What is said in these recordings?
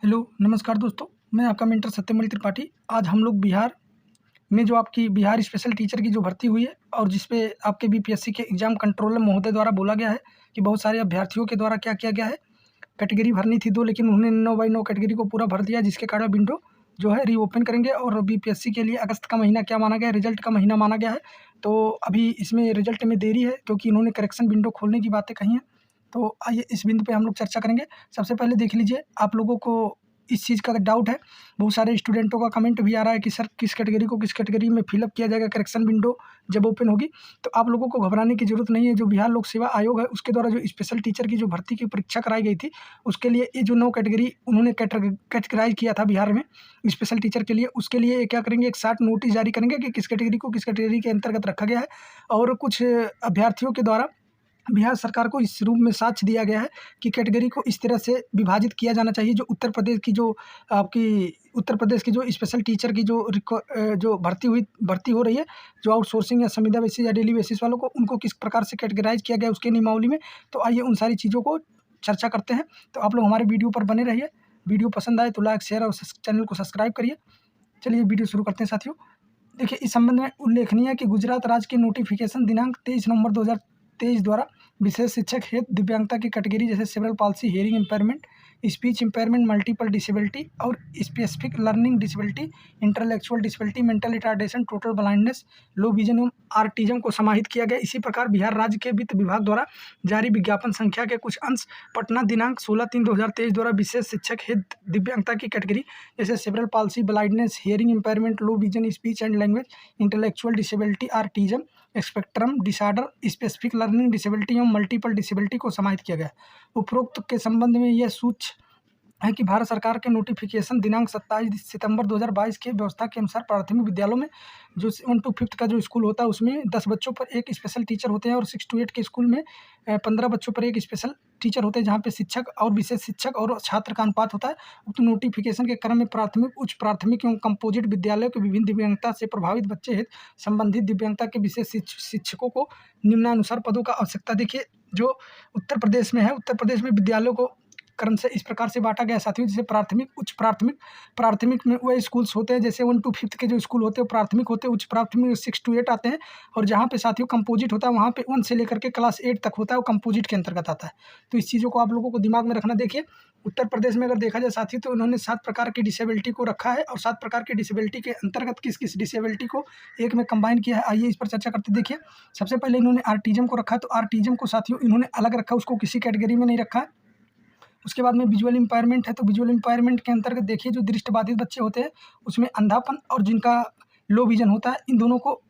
Hello नमस्कार दोस्तों, मैं आपका मेंटर सत्यमल त्रिपाठी। आज हम लोग बिहार में जो आपकी बिहार स्पेशल टीचर की जो भर्ती हुई है और जिस पे आपके बीपीएससी के एग्जाम कंट्रोलर महोदय द्वारा बोला गया है कि बहुत सारे अभ्यर्थियों के द्वारा क्या किया गया है, कैटेगरी भरनी थी 2, लेकिन उन्होंने 9/9 कैटेगरी को पूरा भर दिया, जिसके कारण विंडो जो है रीओपन करेंगे और बीपीएससी के लिए अगस्त का महीना क्या माना गया है, रिजल्ट का महीना माना गया है। तो अभी इसमें रिजल्ट में देरी है क्योंकि इन्होंने करेक्शन विंडो खोलने की बातें कही हैं। तो आइए इस बिंदु पे हम लोग चर्चा करेंगे। सबसे पहले देख लीजिए, आप लोगों को इस चीज़ का डाउट है, बहुत सारे स्टूडेंटों का कमेंट भी आ रहा है कि सर किस कैटेगरी को किस कैटेगरी में फिलअप किया जाएगा करेक्शन विंडो जब ओपन होगी। तो आप लोगों को घबराने की ज़रूरत नहीं है। जो बिहार लोक सेवा आयोग है उसके द्वारा जो स्पेशल टीचर की जो भर्ती की परीक्षा कराई गई थी, उसके लिए ये जो 9 कैटेगरी उन्होंने कैटेगराइज किया था बिहार में स्पेशल टीचर के लिए, उसके लिए ये क्या करेंगे, एक शार्ट नोटिस जारी करेंगे कि किस कैटेगरी को किस कैटेगरी के अंतर्गत रखा गया है। और कुछ अभ्यर्थियों के द्वारा बिहार सरकार को इस रूप में साक्ष्य दिया गया है कि कैटेगरी को इस तरह से विभाजित किया जाना चाहिए। जो उत्तर प्रदेश की जो स्पेशल टीचर की जो भर्ती हो रही है, जो आउटसोर्सिंग या संविदा बेसिस या डेली बेसिस वालों को, उनको किस प्रकार से कैटेगराइज किया गया उसके नियमावली में। तो आइए उन सारी चीज़ों को चर्चा करते हैं। तो आप लोग हमारे वीडियो पर बने रहिए। वीडियो पसंद आए तो लाइक, शेयर और चैनल को सब्सक्राइब करिए। चलिए वीडियो शुरू करते हैं साथियों। देखिए, इस संबंध में उल्लेखनीय है कि गुजरात राज्य के नोटिफिकेशन दिनांक 23 नवंबर 2023 द्वारा विशेष शिक्षक हेतु दिव्यांगता की कैटेगरी जैसे cerebral palsy, hearing impairment, speech impairment, multiple disability और specific learning disability, intellectual disability, mental retardation, total blindness, low vision एवं आर्टिज्म को समाहित किया गया। इसी प्रकार बिहार राज्य के वित्त विभाग द्वारा जारी विज्ञापन संख्या के कुछ अंश पटना दिनांक 16/3/2023 द्वारा विशेष शिक्षक हेतु दिव्यांगता की कैटेगरी जैसे cerebral palsy, blindness, hearing impairment, low vision, speech and language, intellectual disability, autism, spectrum disorder, specific learning disability एवं मल्टीपल डिसेबिलिटी को समाहित किया गया। उपरोक्त के संबंध में यह सूच है कि भारत सरकार के नोटिफिकेशन दिनांक 27 सितंबर 2022 के व्यवस्था के अनुसार प्राथमिक विद्यालयों में जो 1 to 5 का जो स्कूल होता है उसमें 10 बच्चों पर एक स्पेशल टीचर होते हैं और 6 to 8 के स्कूल में 15 बच्चों पर एक स्पेशल टीचर होते हैं, जहाँ पे शिक्षक और विशेष शिक्षक और छात्र का अनुपात होता है। उक्त नोटिफिकेशन के क्रम में प्राथमिक, उच्च प्राथमिक एवं कंपोजिट विद्यालयों के विभिन्न दिव्यांगता से प्रभावित बच्चे हेतु संबंधित दिव्यांगता के विशेष शिक्षकों को निम्नानुसार पदों का आवश्यकता। देखिए, जो उत्तर प्रदेश में है, उत्तर प्रदेश में विद्यालयों को क्रम से इस प्रकार से बांटा गया साथियों, जैसे प्राथमिक, उच्च प्राथमिक। प्राथमिक में वह स्कूल्स होते हैं जैसे 1 to 5 के जो स्कूल होते हैं प्राथमिक होते हैं, उच्च प्राथमिक 6 to 8 आते हैं। और जहाँ पे साथियों कंपोजिट होता है वहाँ पे 1 से लेकर के क्लास 8 तक होता है, वो कंपोजिट के अंतर्गत आता है। तो इस चीज़ों को आप लोगों को दिमाग में रखना। देखिए, उत्तर प्रदेश में अगर देखा जाए साथियों तो उन्होंने 7 प्रकार की डिसेबिलिटी को रखा है और 7 प्रकार की डिसेबिलिटी के अंतर्गत किस किस डिसेबिलिटी को एक में कंबाइन किया है, आइए इस पर चर्चा करते। देखिए, सबसे पहले इन्होंने आर्टिज्म को रखा है। तो आर्टिज्म को साथियों इन्होंने अलग रखा, उसको किसी कैटेगरी में नहीं रखा है। उसके बाद में विजुअल इम्पायरमेंट है। तो विजुअल इम्पायरमेंट के अंतर्गत देखिए, जो दृष्टिबाधित बच्चे होते हैं उसमें अंधापन और जिनका लो विजन होता है, इन दोनों को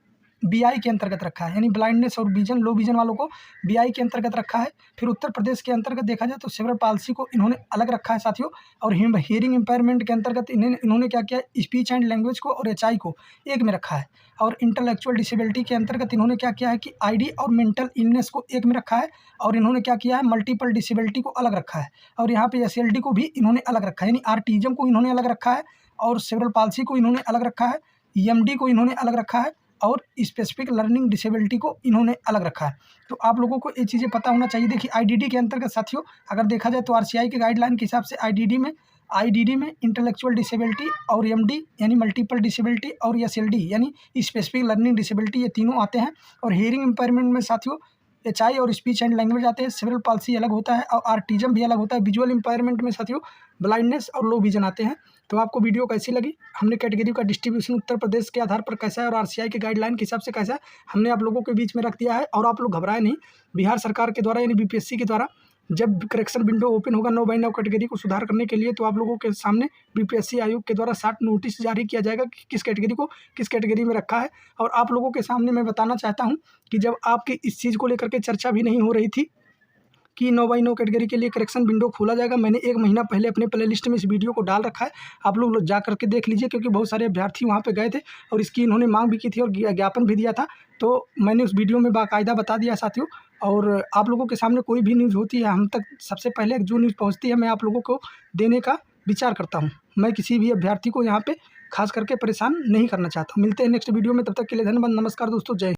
बीआई के अंतर्गत रखा है, यानी ब्लाइंडनेस और विजन, लो विजन वालों को बीआई के अंतर्गत रखा है। फिर उत्तर प्रदेश के अंतर्गत देखा जाए तो सेरेब्रल पाल्सी को इन्होंने अलग रखा है साथियों। और हियरिंग इम्पायरमेंट के अंतर्गत इन्होंने क्या किया, स्पीच एंड लैंग्वेज को और एचआई को एक में रखा है। और इंटेलेक्चुअल डिसेबिलिटी के अंतर्गत इन्होंने क्या किया है कि आईडी और मेंटल इलनेस को एक में रखा है। और इन्होंने क्या किया है, मल्टीपल डिसेबिलिटी को अलग रखा है। और यहाँ पे एसएलडी को भी इन्होंने अलग रखा है, यानी आर्टिज्म को इन्होंने अलग रखा है और सेरेब्रल पाल्सी को इन्होंने अलग रखा है, ईएमडी को इन्होंने अलग रखा है और स्पेसिफिक लर्निंग डिसेबिलिटी को इन्होंने अलग रखा है। तो आप लोगों को ये चीज़ें पता होना चाहिए। देखिए, आईडीडी के अंतर्गत साथियों अगर देखा जाए तो आरसीआई के गाइडलाइन के हिसाब से आईडीडी में इंटेलेक्चुअल डिसेबिलिटी और एमडी यानी मल्टीपल डिसेबिलिटी और एसएलडी यानी स्पेसिफिक लर्निंग डिसेबिलिटी, ये तीनों आते हैं। और हियरिंग इम्पेयरमेंट में साथियों एचआई और स्पीच एंड लैंग्वेज आते हैं, सेरेब्रल पाल्सी अलग होता है और आर्टिज्म भी अलग होता है। विजुअल इम्पेयरमेंट में साथियों ब्लाइंडनेस और लो विजन आते हैं। तो आपको वीडियो कैसी लगी, हमने कैटेगरी का डिस्ट्रीब्यूशन उत्तर प्रदेश के आधार पर कैसा है और आरसीआई के गाइडलाइन के हिसाब से कैसा है, हमने आप लोगों के बीच में रख दिया है। और आप लोग घबराए नहीं, बिहार सरकार के द्वारा यानी बीपीएससी के द्वारा जब करेक्शन विंडो ओपन होगा 9/9 कैटेगरी को सुधार करने के लिए, तो आप लोगों के सामने बीपीएससी आयोग के द्वारा 60 नोटिस जारी किया जाएगा कि किस कैटेगरी को किस कैटेगरी में रखा है। और आप लोगों के सामने मैं बताना चाहता हूं कि जब आपकी इस चीज़ को लेकर के चर्चा भी नहीं हो रही थी कि 9/9 कैटेगरी के लिए करेक्शन विंडो खोला जाएगा, मैंने 1 महीना पहले अपने प्ले लिस्ट में इस वीडियो को डाल रखा है। आप लोग जा करके देख लीजिए, क्योंकि बहुत सारे अभ्यर्थी वहाँ पे गए थे और इसकी इन्होंने मांग भी की थी और ज्ञापन भी दिया था। तो मैंने उस वीडियो में बाकायदा बता दिया साथियों। और आप लोगों के सामने कोई भी न्यूज़ होती है, हम तक सबसे पहले जो न्यूज़ पहुँचती है मैं आप लोगों को देने का विचार करता हूँ। मैं किसी भी अभ्यर्थी को यहाँ पे खास करके परेशान नहीं करना चाहता। मिलते हैं नेक्स्ट वीडियो में, तब तक के लिए धन्यवाद। नमस्कार दोस्तों, जय हिंद।